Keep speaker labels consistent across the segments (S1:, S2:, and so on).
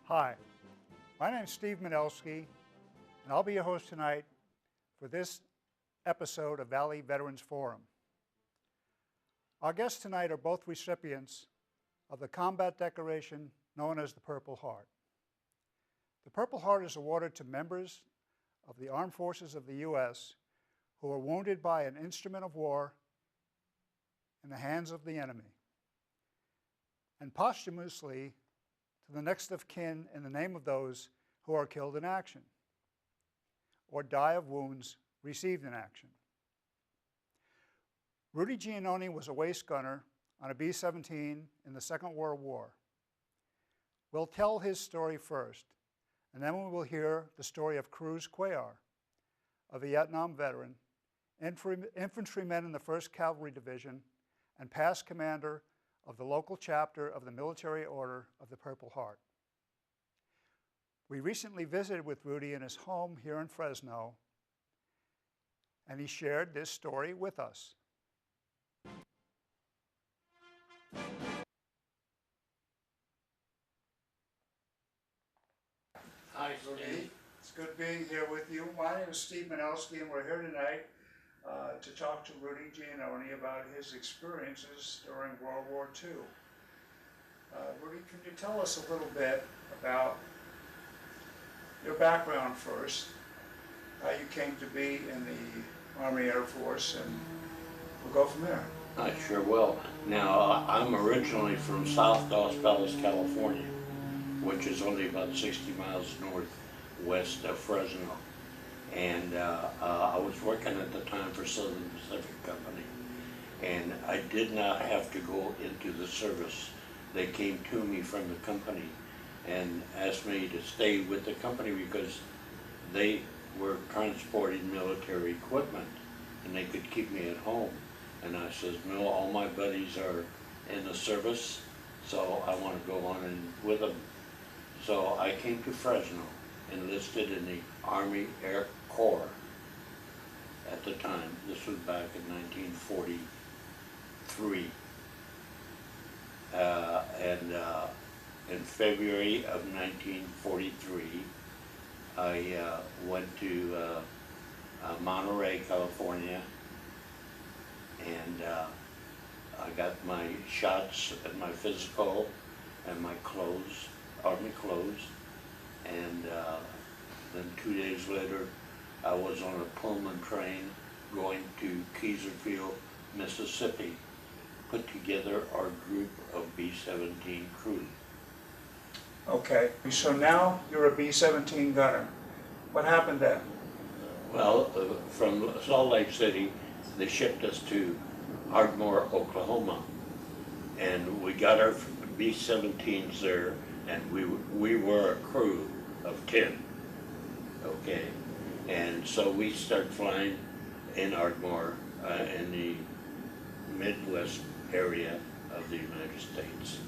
S1: Hi, my name is Steve Manelski, and I'll be your host tonight for this episode of Valley Veterans Forum. Our guests tonight are both recipients of the combat decoration known as the Purple Heart. The Purple Heart is awarded to members of the Armed Forces of the U.S. who are wounded by an instrument of war in the hands of the enemy, and posthumously to the next of kin in the name of those who are killed in action or die of wounds received in action. Rudy Giannone was a waist gunner on a B-17 in the Second World War. We'll tell his story first, and then we will hear the story of Cruz Cuellar, a Vietnam veteran, infantryman in the 1st Cavalry Division, and past commander of the local chapter of the Military Order of the Purple Heart. We recently visited with Rudy in his home here in Fresno, and he shared this story with us.
S2: Hi, Steve.
S1: It's good being here with you. My name is Steve Manelski, and we're here tonight to talk to Rudy Giannone about his experiences during World War II. Rudy, can you tell us a little bit about your background first, how you came to be in the Army Air Force, and we'll go from there.
S2: I sure will. Now, I'm originally from South Dos Palace, California, which is only about 60 miles northwest of Fresno. And I was working at the time for Southern Pacific Company, and I did not have to go into the service. They came to me from the company and asked me to stay with the company because they were transporting military equipment and they could keep me at home. And I says, no, all my buddies are in the service, so I want to go on and with them. So I came to Fresno, enlisted in the Army Air Corps at the time. This was back in 1943. In February of 1943, I went to Monterey, California, and I got my shots and my physical and my clothes, Army clothes, and then 2 days later I was on a Pullman train going to Keyserfield, Mississippi, put together our group of B-17 crew.
S1: Okay, so now you're a B-17 gunner. What happened then?
S2: Well, from Salt Lake City, they shipped us to Ardmore, Oklahoma, and we got our B-17s there, and we were a crew of 10, okay? And so we started flying in Ardmore, in the Midwest area of the United States,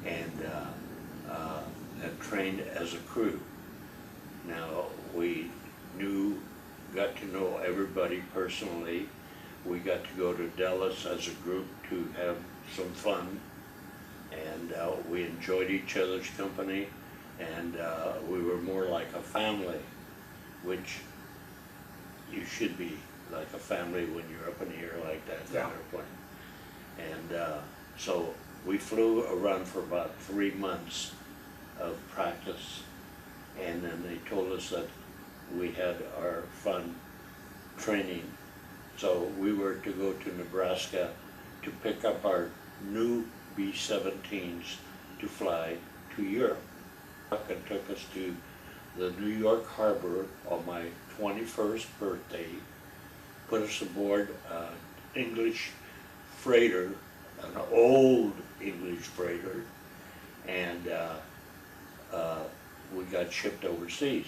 S2: and trained as a crew. Now, we got to know everybody personally. We got to go to Dallas as a group to have some fun, and we enjoyed each other's company, and we were more like a family, which you should be like a family when you're up in the air like that in an airplane. And so we flew around for about 3 months of practice, and then they told us that we had our fun training. So we were to go to Nebraska to pick up our new B-17s to fly to Europe. And took us to the New York Harbor on my 21st birthday, put us aboard an English freighter, an old English freighter, and we got shipped overseas.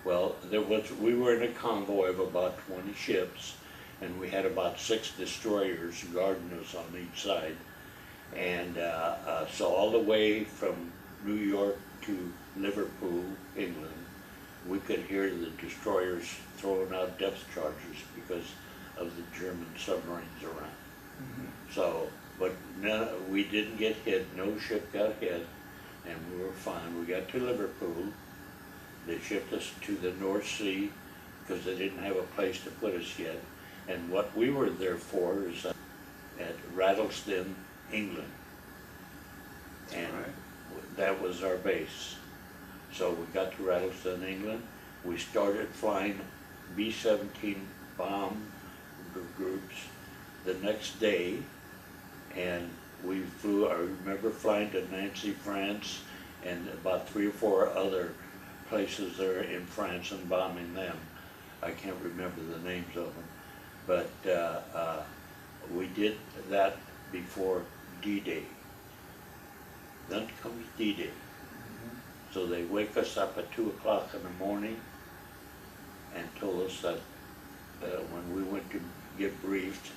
S2: Well, we were in a convoy of about 20 ships, and we had about 6 destroyers guarding us on each side. And so all the way from New York to Liverpool, England, we could hear the destroyers throwing out depth charges because of the German submarines around. Mm-hmm. So, but we didn't get hit, no ship got hit, and we were fine. We got to Liverpool. They shipped us to the North Sea because they didn't have a place to put us yet. And what we were there for is at Rattlesden, England. And that was our base. So we got to Rattlesden, England. We started flying B-17 bomb groups the next day, and we flew, I remember flying to Nancy, France, and about 3 or 4 other places there in France and bombing them. I can't remember the names of them, but we did that before D-Day. Then comes D-Day. So they wake us up at 2 o'clock in the morning and told us that when we went to get briefed,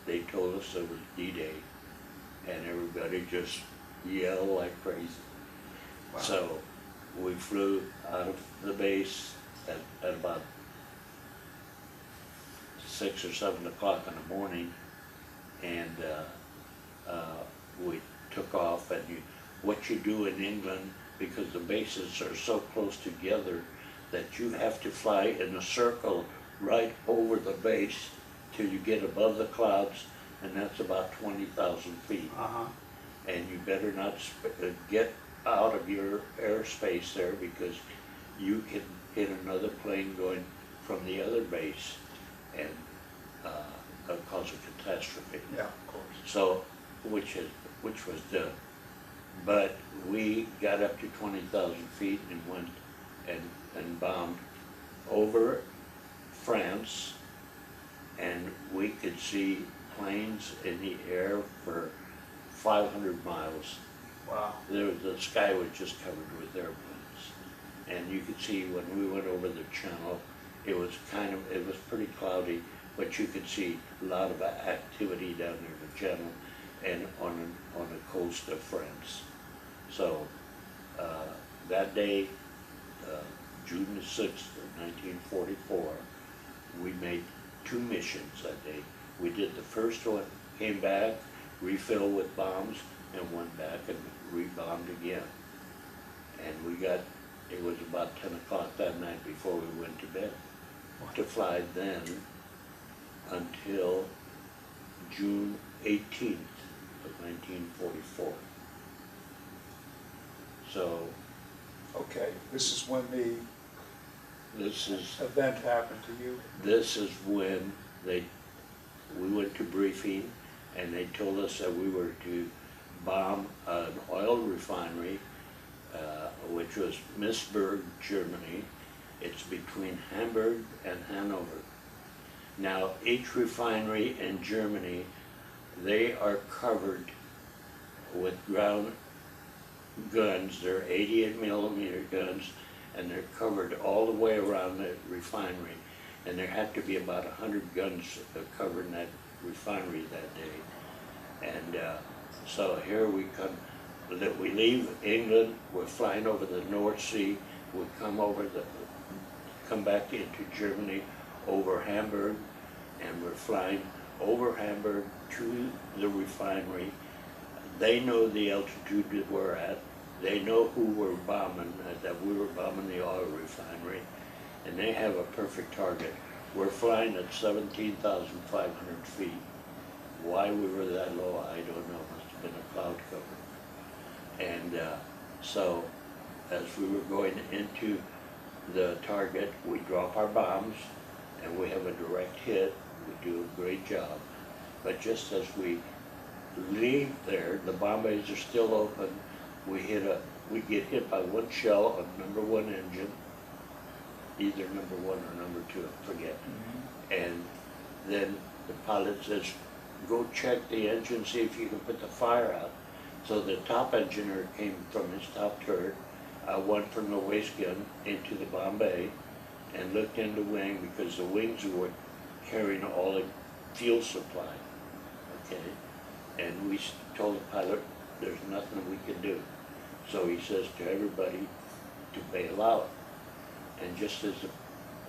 S2: they told us it was D-Day, and everybody just yelled like crazy. Wow. So we flew out of the base at about 6 or 7 o'clock in the morning, and we took off. And what you do in England, because the bases are so close together, that you have to fly in a circle right over the base till you get above the clouds, and that's about 20,000 feet. And you better not get out of your airspace there, because you can hit another plane going from the other base and cause a catastrophe.
S1: Yeah, of course.
S2: So, which was done. But we got up to 20,000 feet and went and bombed over France, and we could see planes in the air for 500 miles.
S1: Wow.
S2: The sky was just covered with airplanes. And you could see when we went over the channel, it was pretty cloudy, but you could see a lot of activity down there in the channel and on the coast of France. So that day, June the 6th of 1944, we made 2 missions that day. We did the first one, came back, refilled with bombs, and went back and rebombed again. And it was about 10 o'clock that night before we went to bed. To fly then until June 18th of 1944. So.
S1: Okay, this is when the event happened to you?
S2: This is when we went to briefing, and they told us that we were to bomb an oil refinery, which was Missburg, Germany. It's between Hamburg and Hanover. Now, each refinery in Germany, they are covered with ground guns. They're 88 millimeter guns, and they're covered all the way around the refinery. And there had to be about 100 guns covering that refinery that day. And so here we come, we leave England, we're flying over the North Sea, we come back into Germany over Hamburg, and we're flying over Hamburg to the refinery. They know the altitude that we're at. They know who we're bombing, that we were bombing the oil refinery, and they have a perfect target. We're flying at 17,500 feet. Why we were that low, I don't know. Must have been a cloud cover. And so, as we were going into the target, we drop our bombs, and we have a direct hit. We do a great job. But just as we leave there, the bomb bays are still open. We get hit by one shell of #1 engine, either #1 or #2, I forget. And then the pilot says, go check the engine, see if you can put the fire out. So the top engineer came from his top turret, went from the waist gun into the bomb bay, and looked in the wing, because the wings were carrying all the fuel supply. Okay, and we told the pilot there's nothing we can do. So he says to everybody to bail out. And just as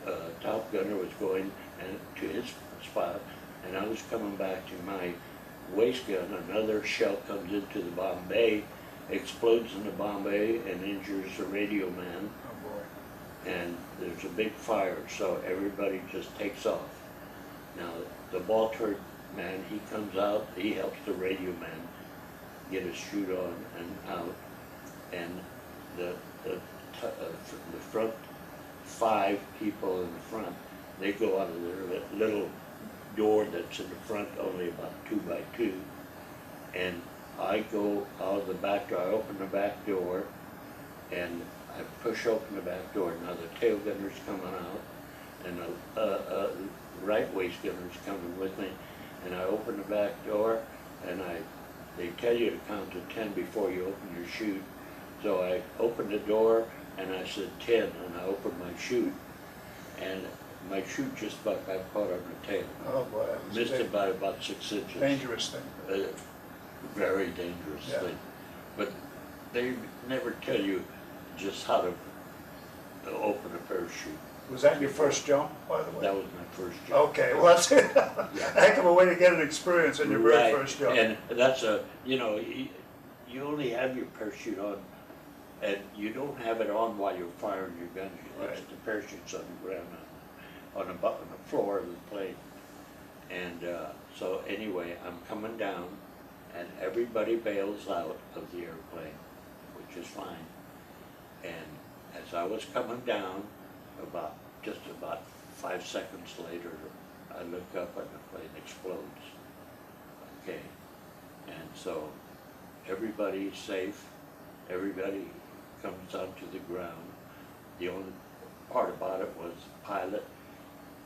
S2: the top gunner was going to his spot, and I was coming back to my waist gun, another shell comes into the bomb bay, explodes in the Bombay and injures the radio man,
S1: Oh, boy.
S2: and there's a big fire, so everybody just takes off. Now, the ball turret man, he comes out, he helps the radio man get his chute on and out, and the front 5 people in the front, they go out of their little door that's in the front, only about 2 by 2, and I go out of the back door. I open the back door, and I push open the back door. Now the tail gunner's coming out, and the right waist gunner's coming with me, and I open the back door, and they tell you to count to 10 before you open your chute. So I opened the door, and I said 10, and I opened my chute, and my chute just about got caught on the tail.
S1: Oh, boy. That was
S2: Missed
S1: big.
S2: it by about 6 inches.
S1: Dangerous thing.
S2: Very dangerous
S1: Yeah.
S2: thing. But they never tell you just how to open a parachute.
S1: Was that your first jump, by the way?
S2: That was my first jump.
S1: Okay, well, that's a heck of a way to get an experience in your very
S2: Right,
S1: first jump.
S2: and that's you only have your parachute on, and you don't have it on while you're firing your gun.
S1: Right.
S2: The parachute's on the ground, on the floor of the plane. And so anyway, I'm coming down, and everybody bails out of the airplane, which is fine. And as I was coming down, just about 5 seconds later, I look up and the plane explodes. Okay, and so everybody's safe. Everybody comes onto the ground. The only part about it was the pilot,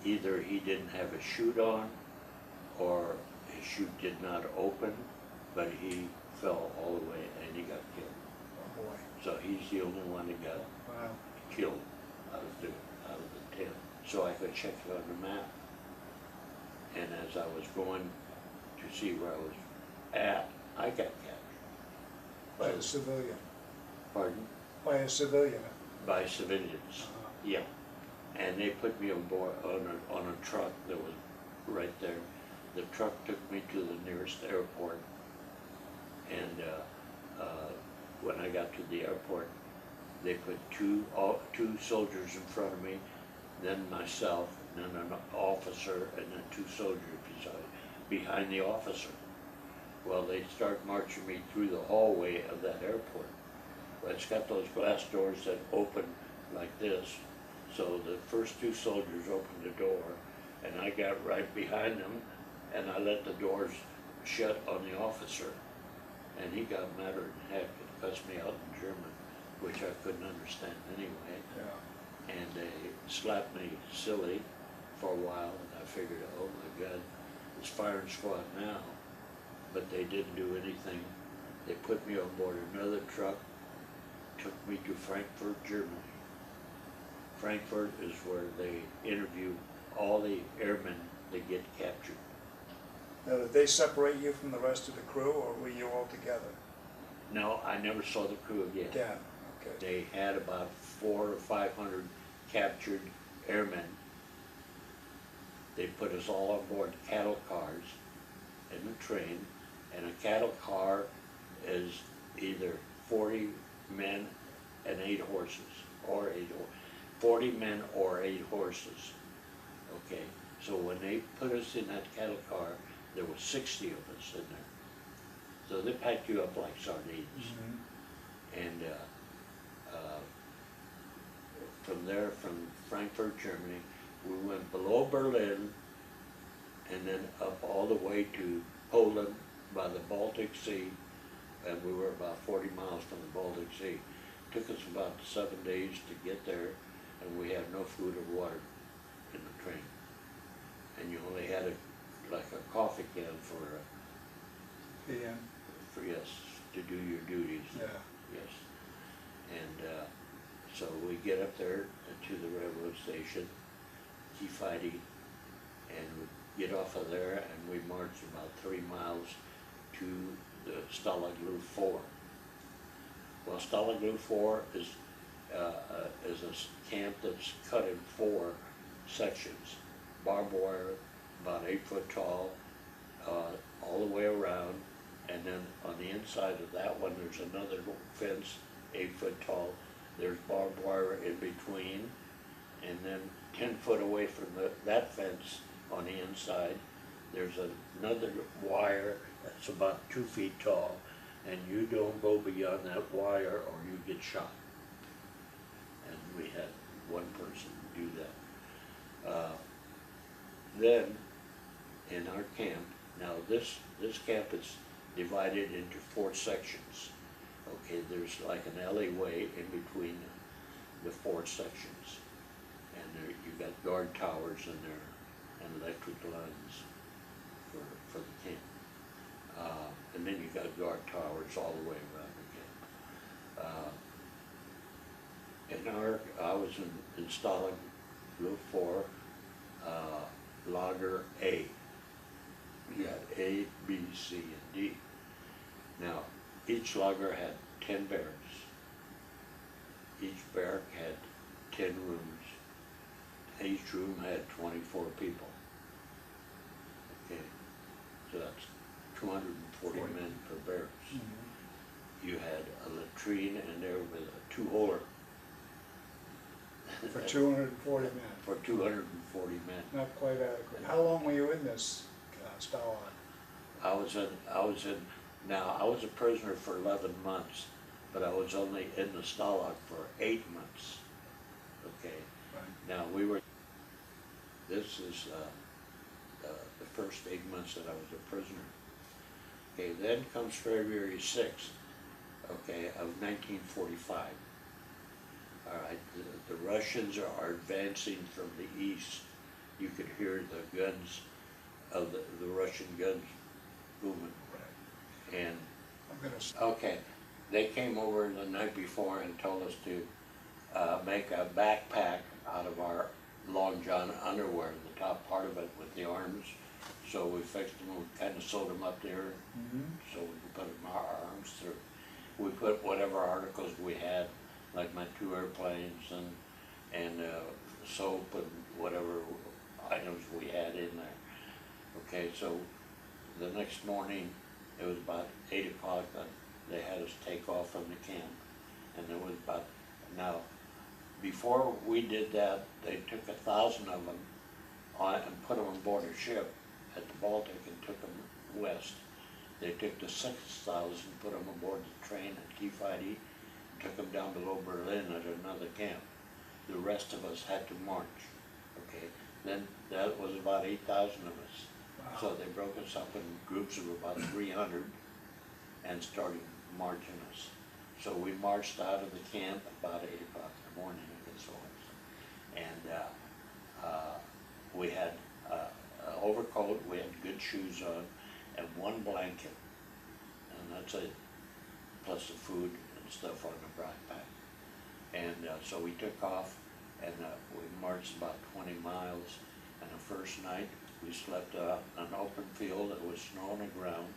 S2: either he didn't have a chute on, or his chute did not open, but he fell all the way and he got killed.
S1: Oh, boy.
S2: So he's the only one that got
S1: Wow.
S2: killed out of the 10. So I could check it on the map. And as I was going to see where I was at, I got captured.
S1: By a civilian.
S2: Pardon?
S1: By a civilian.
S2: By civilians. Yeah. And they put me on board on a truck that was right there. The truck took me to the nearest airport. And when I got to the airport, they put two soldiers in front of me, then myself, and then an officer, and then 2 soldiers behind the officer. Well, they start marching me through the hallway of that airport. Well, it's got those glass doors that open like this. So the first 2 soldiers opened the door, and I got right behind them, and I let the doors shut on the officer. And he got madder than heck and cussed me out in German, which I couldn't understand anyway.
S1: Yeah.
S2: And they slapped me silly for a while, and I figured, oh my God, it's firing squad now. But they didn't do anything. They put me on board another truck, took me to Frankfurt, Germany. Frankfurt is where they interview all the airmen that get captured.
S1: Now, did they separate you from the rest of the crew, or were you all together?
S2: No, I never saw the crew again.
S1: Yeah, okay.
S2: They had about 400 or 500 captured airmen. They put us all on board cattle cars in the train, and a cattle car is either 40 men and 8 horses, or 40 men or 8 horses. Okay, so when they put us in that cattle car, there were 60 of us in there. So they packed you up like sardines.
S1: Mm-hmm.
S2: And from there, from Frankfurt, Germany, we went below Berlin and then up all the way to Poland by the Baltic Sea, and we were about 40 miles from the Baltic Sea. Took us about 7 days to get there, and we had no food or water in the train. And you only had like a coffee can for yes, to do your duties.
S1: Yeah.
S2: Yes. And so we get up there to the railroad station, keep fighting, and we get off of there, and we march about 3 miles to the Stalag Luft 4. Well, Stalag Luft 4 is a camp that's cut in 4 sections. Barbed wire, about 8 foot tall, all the way around, And then on the inside of that one, there's another fence, 8 foot tall. There's barbed wire in between. And then 10 foot away from that fence on the inside, there's another wire that's about 2 feet tall. And you don't go beyond that wire or you get shot. And we had one person do that. Then, in our camp, now this camp is divided into 4 sections. Okay, there's like an alleyway in between the 4 sections. And there, you've got guard towers in there and electric lines for the camp. And then you've got guard towers all the way around the camp. I was installing Group 4, Logger A. You got A, B, C, and D. Now, each logger had 10 barracks. Each barrack had 10 rooms. Each room had 24 people. Okay, so that's 240 men per barracks. Mm-hmm. You had a latrine in there with a 2-holer.
S1: For 240 men.
S2: For 240 men.
S1: Not quite adequate. How long were you in this stalag?
S2: I was a prisoner for 11 months, but I was only in the stalag for 8 months. Okay. Right. Now this is the first 8 months that I was a prisoner. Okay, then comes February 6th, okay, of 1945. All right, the Russians are advancing from the east. You could hear the guns of the Russian guns booming. Right. And okay, they came over the night before and told us to make a backpack out of our long john underwear, the top part of it with the arms. So we fixed them, we kind of sewed them up there, so we could put our arms through. We put whatever articles we had, like my 2 airplanes and soap and whatever items we had in there. Okay, so the next morning, it was about 8 o'clock, they had us take off from the camp. And there was now, before we did that, they took 1,000 of them and put them on board a ship at the Baltic and took them west. They took the 6,000, put them aboard the train at Kiev, took them down below Berlin at another camp. The rest of us had to march. Okay, then that was about 8,000 of us. Wow. So they broke us up in groups of about 300 and started marching us. So we marched out of the camp about 8 o'clock in the morning, I guess it was. And we had an overcoat, we had good shoes on, and 1 blanket. And that's it, plus the food and stuff on the backpack. And so we took off, and we marched about 20 miles. And the first night, we slept on an open field. There was snow on the ground.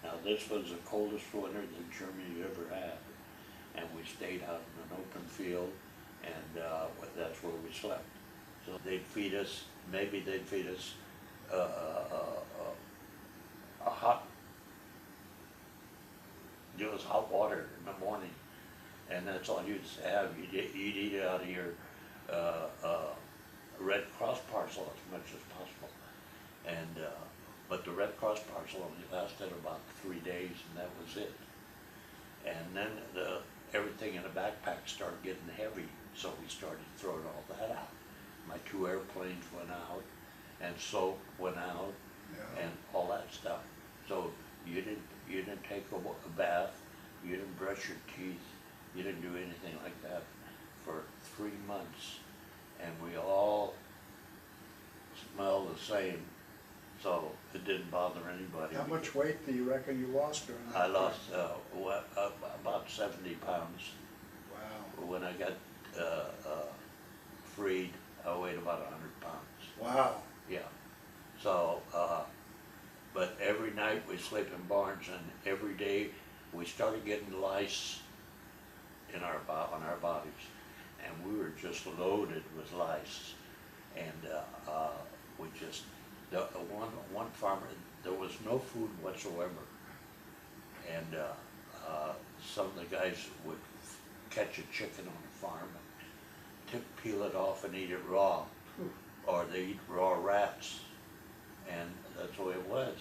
S2: Now this was the coldest winter that Germany ever had. And we stayed out in an open field, and that's where we slept. So they'd feed us, maybe they'd feed us give us hot water in the morning, and that's all you'd have. You'd eat it out of your Red Cross parcel as much as possible. And but the Red Cross parcel only lasted about 3 days, and that was it. And then everything in the backpack started getting heavy, so we started throwing all that out. My 2 airplanes went out, and soap went out, and all that stuff. So you didn't take a bath, you didn't brush your teeth, you didn't do anything like that for 3 months, and we all smelled the same, so it didn't bother anybody.
S3: How much weight do you reckon you lost during that?
S2: I lost about 70 pounds.
S3: Wow.
S2: When I got freed, I weighed about 100 pounds.
S3: Wow.
S2: Yeah. So, but every night we sleep in barns, and every day we started getting lice on our bodies, and we were just loaded with lice. And one farmer, there was no food whatsoever. and some of the guys would catch a chicken on a farm and peel it off and eat it raw, or they eat raw rats, and that's the way it was.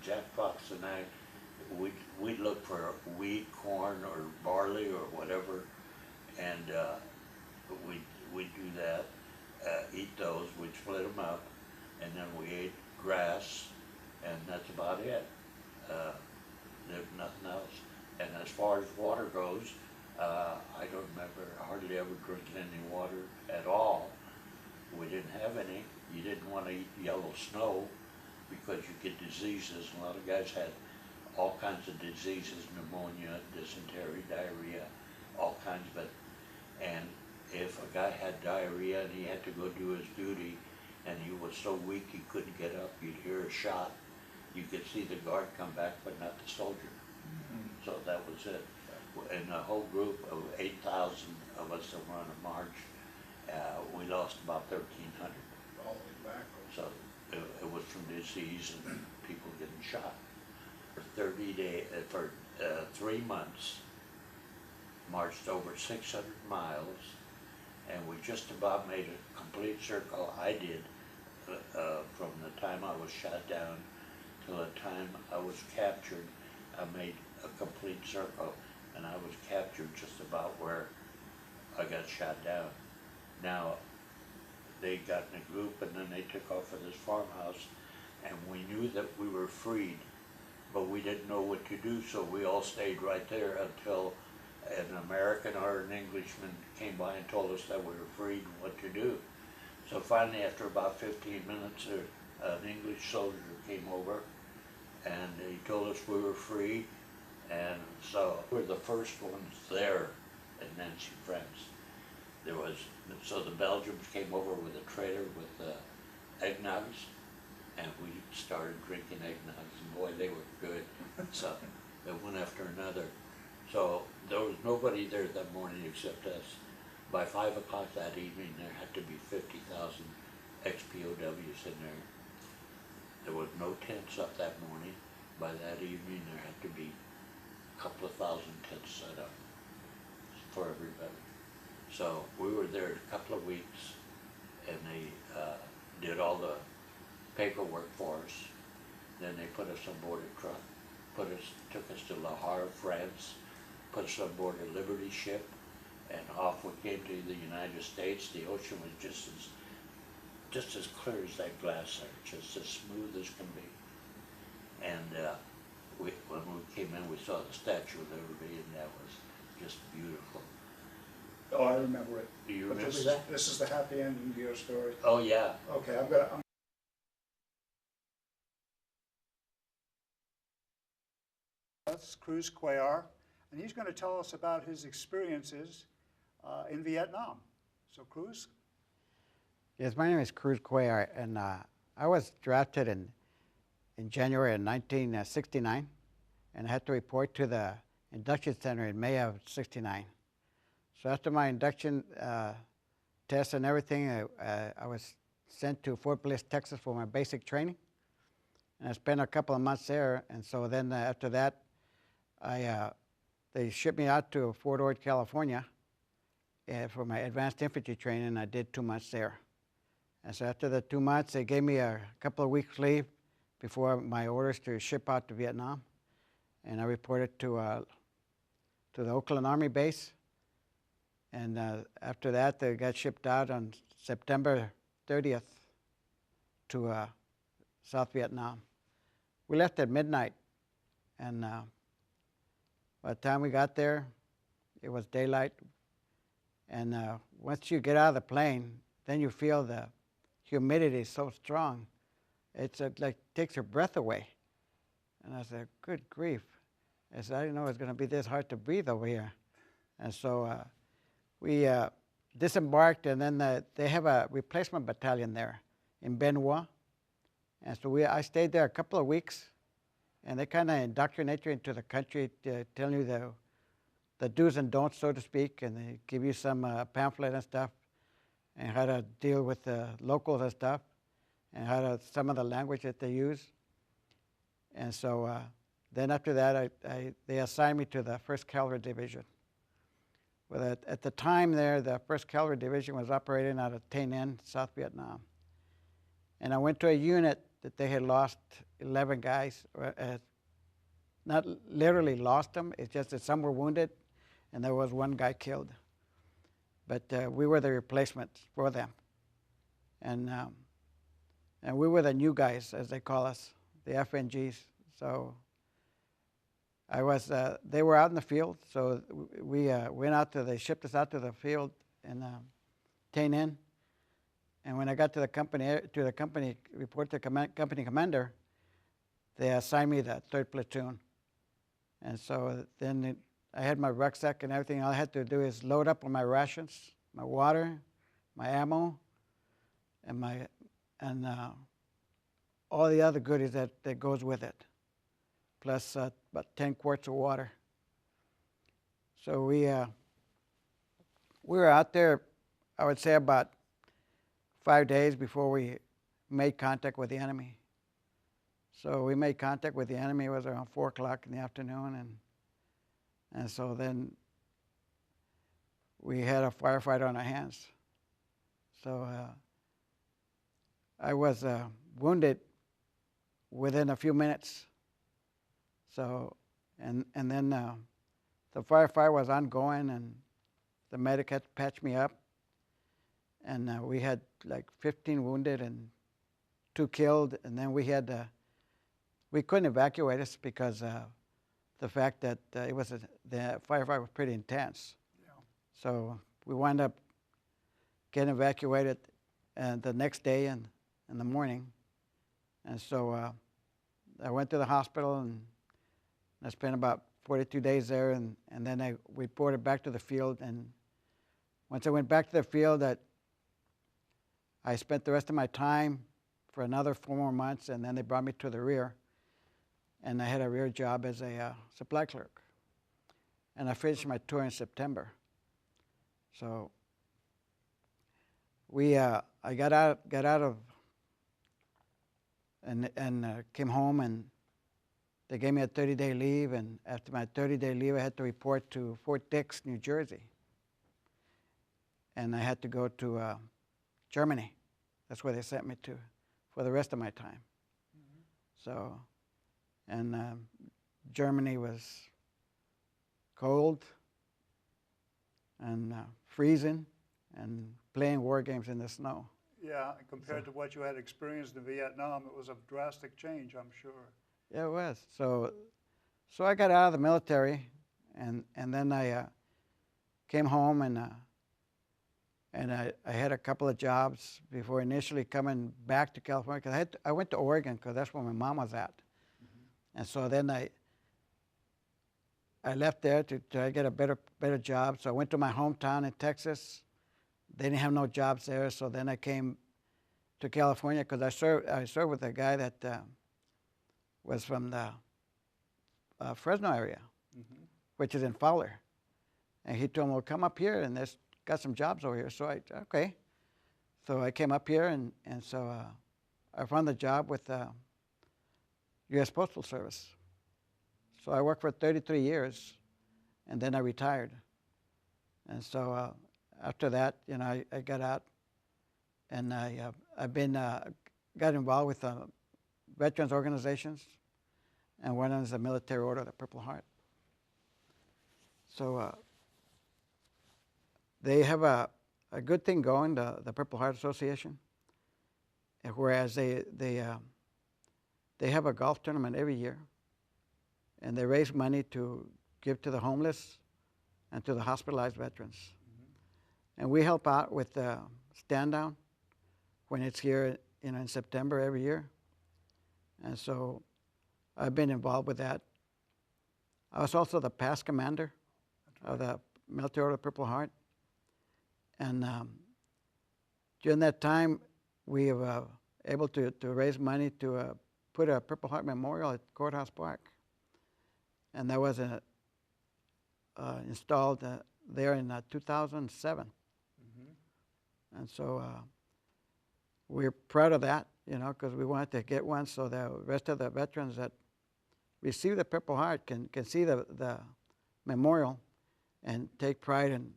S2: Jack Fox and I, we'd look for wheat, corn, or barley, or whatever, and we'd do that, eat those, we'd split them up, and then we ate grass, and that's about it. There's nothing else. And as far as water goes, I don't remember hardly ever drinking any water at all. We didn't have any. You didn't want to eat yellow snow because you get diseases. A lot of guys had all kinds of diseases, pneumonia, dysentery, diarrhea, all kinds of it. And if a guy had diarrhea and he had to go do his duty and he was so weak he couldn't get up, you'd hear a shot. You could see the guard come back, but not the soldier. So that was it. In a whole group of 8,000 of us that were on a march, we lost about 1,300.
S3: All the way back.
S2: So it was from disease and people getting shot. For 30 days, for 3 months, marched over 600 miles, and we just about made a complete circle. I did, from the time I was shot down till the time I was captured. I made a complete circle, and I was captured just about where I got shot down. Now, they got in a group, and then they took off for this farmhouse, and we knew that we were freed, but we didn't know what to do, so we all stayed right there until an American or an Englishman came by and told us that we were freed and what to do. So finally, after about 15 minutes, an English soldier came over, and he told us we were free, and so we were the first ones there in Nancy, France. So the Belgians came over with a trailer with eggnogs, and we started drinking eggnogs, and boy, they were good. So they one after another. So there was nobody there that morning except us. By 5 o'clock that evening, there had to be 50,000 ex-POWs in there. There was no tents up that morning. By that evening, there had to be a couple of thousand tents set up for everybody. So we were there a couple of weeks, and they did all the paperwork for us. Then they put us on board a truck, took us to Le Havre, France, put us on board a Liberty ship, and off we came to the United States. The ocean was just as clear as that glass there, just as smooth as can be. And when we came in, we saw the Statue of Liberty, and that was just beautiful.
S3: Oh, I remember it.
S2: Do you
S3: But
S2: remember
S3: this,
S2: that?
S3: this is the happy ending to your story.
S2: Oh, yeah.
S3: Okay,
S1: That's Cruz Cuellar, and he's going to tell us about his experiences in Vietnam. So Cruz?
S4: Yes, my name is Cruz Cuellar, and I was drafted in January of 1969, and I had to report to the induction center in May of '69. So after my induction test and everything, I was sent to Fort Bliss, Texas for my basic training. And I spent a couple of months there, and so then after that, they shipped me out to Fort Ord, California for my advanced infantry training, and I did 2 months there. And so after the 2 months, they gave me a couple of weeks leave before my orders to ship out to Vietnam. And I reported to the Oakland Army base. And after that, they got shipped out on September 30th to South Vietnam. We left at midnight, and by the time we got there, it was daylight. And once you get out of the plane, then you feel the humidity so strong, it's like takes your breath away. And I said, good grief. I said, I didn't know it was going to be this hard to breathe over here. And so we disembarked, and then they have a replacement battalion there in Benoit. And so I stayed there a couple of weeks, and they kind of indoctrinate you into the country, telling you the do's and don'ts, so to speak, and they give you some pamphlet and stuff, and how to deal with the locals and stuff, and some of the language that they use. And so then after that, they assigned me to the 1st Cavalry Division. Well, at the time there, the 1st Cavalry Division was operating out of Tay Ninh, South Vietnam. And I went to a unit that they had lost 11 guys, not literally lost them, it's just that some were wounded and there was one guy killed. But we were the replacements for them. And we were the new guys, as they call us, the FNGs. So they were out in the field, so we went out they shipped us out to the field in Tay Ninh. And when I got to the company, report to the company commander, they assigned me the 3rd platoon. And so then I had my rucksack and everything. All I had to do is load up on my rations, my water, my ammo, and all the other goodies that goes with it, plus about 10 quarts of water. So we were out there, I would say, about 5 days before we made contact with the enemy. So we made contact with the enemy. It was around 4 o'clock in the afternoon, and so then we had a firefight on our hands. So I was wounded within a few minutes. So and then the firefight was ongoing, and the medic had to patch me up. And we had like 15 wounded and 2 killed, and then we couldn't evacuate us because the fact that the firefight was pretty intense. Yeah. So we wound up getting evacuated the next day in the morning. And so I went to the hospital, and I spent about 42 days there, and then I reported back to the field. And once I went back to the field, I spent the rest of my time for another 4 more months, and then they brought me to the rear. And I had a rear job as a supply clerk. And I finished my tour in September. So I got out of and came home, and they gave me a 30-day leave. And after my 30-day leave, I had to report to Fort Dix, New Jersey. And I had to go to Germany. That's where they sent me to for the rest of my time. Mm-hmm. So, and Germany was cold and freezing and playing war games in the snow.
S1: Yeah, compared to what you had experienced in Vietnam, it was a drastic change, I'm sure.
S4: Yeah, it was. So I got out of the military, and then I came home, and I had a couple of jobs before initially coming back to California. Cause I went to Oregon because that's where my mom was at. Mm-hmm. And so then I left there to try to get a better job. So I went to my hometown in Texas. They didn't have no jobs there, so then I came to California because I served with a guy that was from the Fresno area, mm-hmm. which is in Fowler. And he told me, well, come up here, and there's got some jobs over here. So okay. So I came up here, and so I found a job with U.S. Postal Service. So I worked for 33 years, and then I retired. And so after that, I got out, and I've been got involved with veterans organizations, and one is the Military Order of the Purple Heart. So they have a good thing going, the Purple Heart Association, whereas they have a golf tournament every year, and they raise money to give to the homeless and to the hospitalized veterans. Mm-hmm. And we help out with the stand down when it's here in September every year. And so I've been involved with that. I was also the past commander of the Military Order of the Purple Heart. And during that time, we were able to raise money to put a Purple Heart Memorial at Courthouse Park. And that was installed there in 2007. Mm-hmm. And so we're proud of that, because we wanted to get one so the rest of the veterans that receive the Purple Heart can see the memorial and take pride in,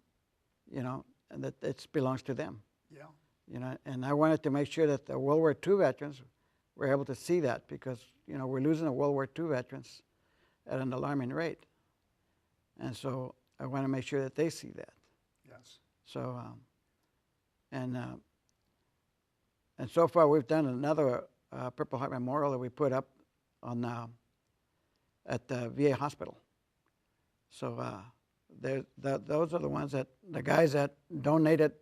S4: and that it belongs to them.
S1: Yeah.
S4: And I wanted to make sure that the World War II veterans were able to see that, because, we're losing the World War II veterans at an alarming rate. And so I want to make sure that they see that.
S1: Yes.
S4: So, and so far we've done another Purple Heart Memorial that we put up on at the VA hospital. So those are the ones the guys that donated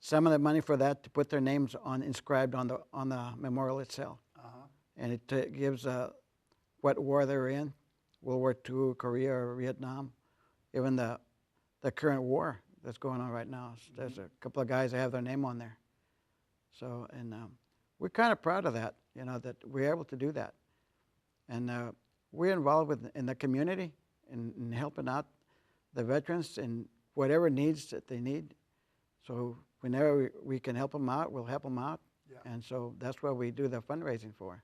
S4: some of the money for that to put their names inscribed on the memorial itself.
S1: Uh-huh.
S4: And it gives what war they were in, World War II, Korea, or Vietnam, even the current war that's going on right now. So there's a couple of guys that have their name on there. So, and we're kind of proud of that, that we're able to do that. And we're involved in the community in helping out the veterans in whatever needs that they need. So whenever we can help them out, we'll help them out.
S1: Yeah.
S4: And so that's what we do the fundraising for,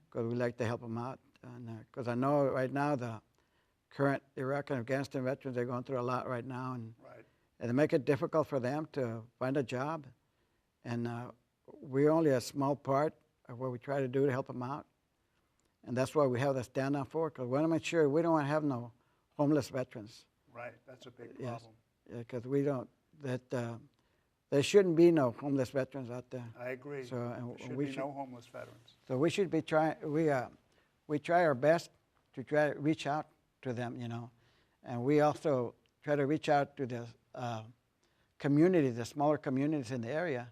S4: because we like to help them out. And because I know right now the current Iraq and Afghanistan veterans, they're going through a lot right now, and they make it difficult for them to find a job. And we're only a small part of what we try to do to help them out. And that's why we have the stand down for, because we want to make sure we don't want to have no homeless veterans.
S1: Right, that's a big problem.
S4: Yes, because we don't, there shouldn't be no homeless veterans out there.
S1: I agree.
S4: So, and
S1: There should
S4: we
S1: be
S4: should,
S1: no homeless veterans.
S4: so we should be trying, we try our best to try to reach out to them, and we also try to reach out to the community, the smaller communities in the area,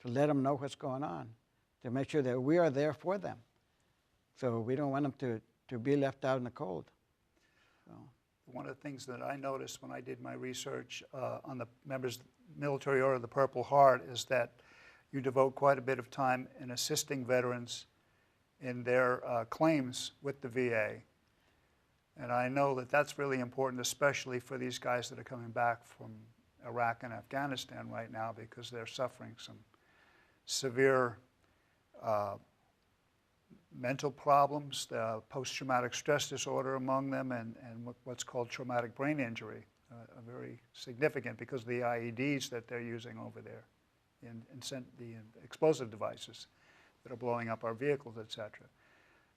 S4: to let them know what's going on, to make sure that we are there for them. So we don't want them to be left out in the cold. So.
S1: One of the things that I noticed when I did my research on the members Military Order of the Purple Heart is that you devote quite a bit of time in assisting veterans in their claims with the VA. And I know that that's really important, especially for these guys that are coming back from Iraq and Afghanistan right now, because they're suffering some severe mental problems, post-traumatic stress disorder among them, and what's called traumatic brain injury, very significant because of the IEDs that they're using over there, and the explosive devices that are blowing up our vehicles, etc.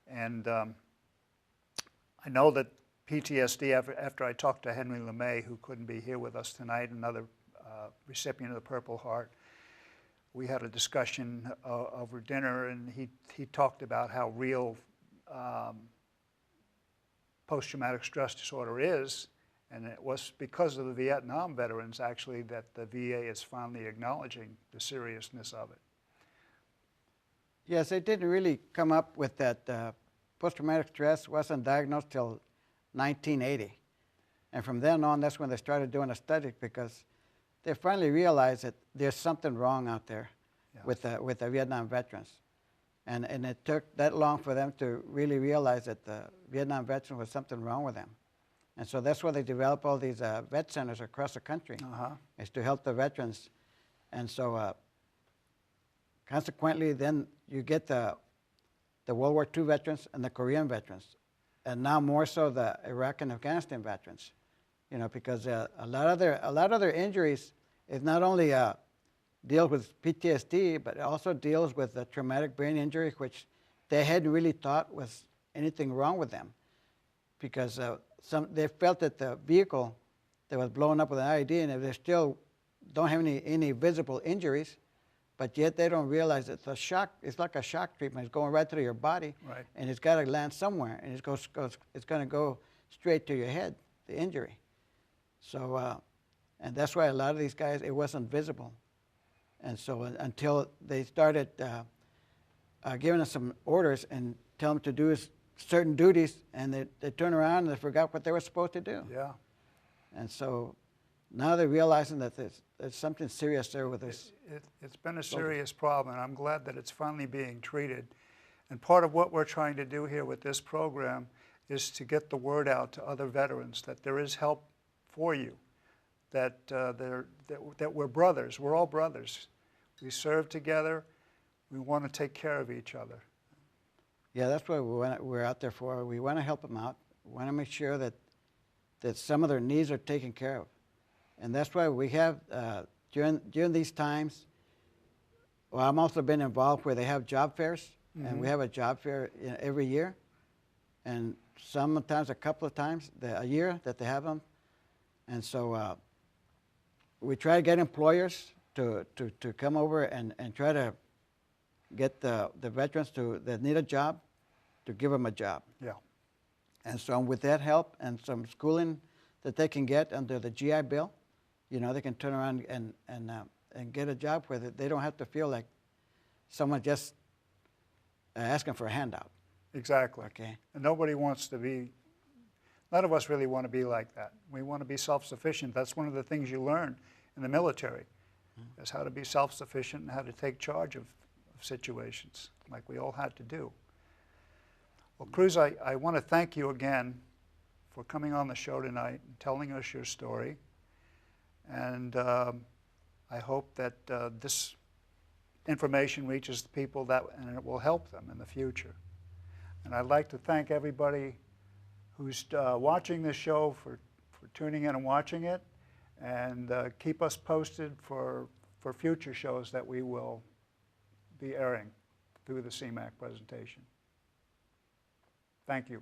S1: And I know that PTSD, after I talked to Henry LeMay, who couldn't be here with us tonight, another recipient of the Purple Heart, we had a discussion over dinner, and he talked about how real post-traumatic stress disorder is, and it was because of the Vietnam veterans, actually, that the VA is finally acknowledging the seriousness of it.
S4: Yes, they didn't really come up with that. Post-traumatic stress wasn't diagnosed till 1980. And from then on, that's when they started doing a study, because they finally realized that there's something wrong out there with the Vietnam veterans. And it took that long for them to really realize that the Vietnam veterans was something wrong with them. And so that's why they developed all these vet centers across the country, is to help the veterans. And so consequently, then you get the World War II veterans and the Korean veterans, and now more so the Iraq and Afghanistan veterans. Because a lot of their injuries is not only deals with PTSD, but it also deals with the traumatic brain injury, which they hadn't really thought was anything wrong with them, because they felt that the vehicle that was blown up with an IED, and they still don't have any visible injuries, but yet they don't realize it's a shock. It's like a shock treatment. It's going right through your body, and it's got to land somewhere, and it's going to go straight to your head, the injury. So, and that's why a lot of these guys, it wasn't visible. And so until they started giving us some orders and telling them to do certain duties, and they turn around and they forgot what they were supposed to do.
S1: Yeah.
S4: And so now they're realizing that there's something serious there with this.
S1: It's been a serious problem, and I'm glad that it's finally being treated. And part of what we're trying to do here with this program is to get the word out to other veterans that there is help for you, that we're brothers. We're all brothers. We serve together. We want to take care of each other.
S4: Yeah, that's what we're out there for. We want to help them out. We want to make sure that some of their needs are taken care of. And that's why we have, during these times, well, I'm also been involved where they have job fairs, and we have a job fair every year, and sometimes a couple of times a year that they have them. And so we try to get employers to come over and try to get the veterans that need a job to give them a job.
S1: Yeah.
S4: And so with that help and some schooling that they can get under the GI Bill, they can turn around and get a job where they don't have to feel like someone just asking for a handout.
S1: Exactly.
S4: Okay.
S1: And nobody wants to be, none of us really want to be like that. We want to be self-sufficient. That's one of the things you learn in the military, is how to be self-sufficient and how to take charge of situations, like we all had to do. Well, Cruz, I want to thank you again for coming on the show tonight and telling us your story. And I hope that this information reaches the people and it will help them in the future. And I'd like to thank everybody who's watching this show for tuning in and watching it, and keep us posted for future shows that we will be airing through the CMAC presentation. Thank you.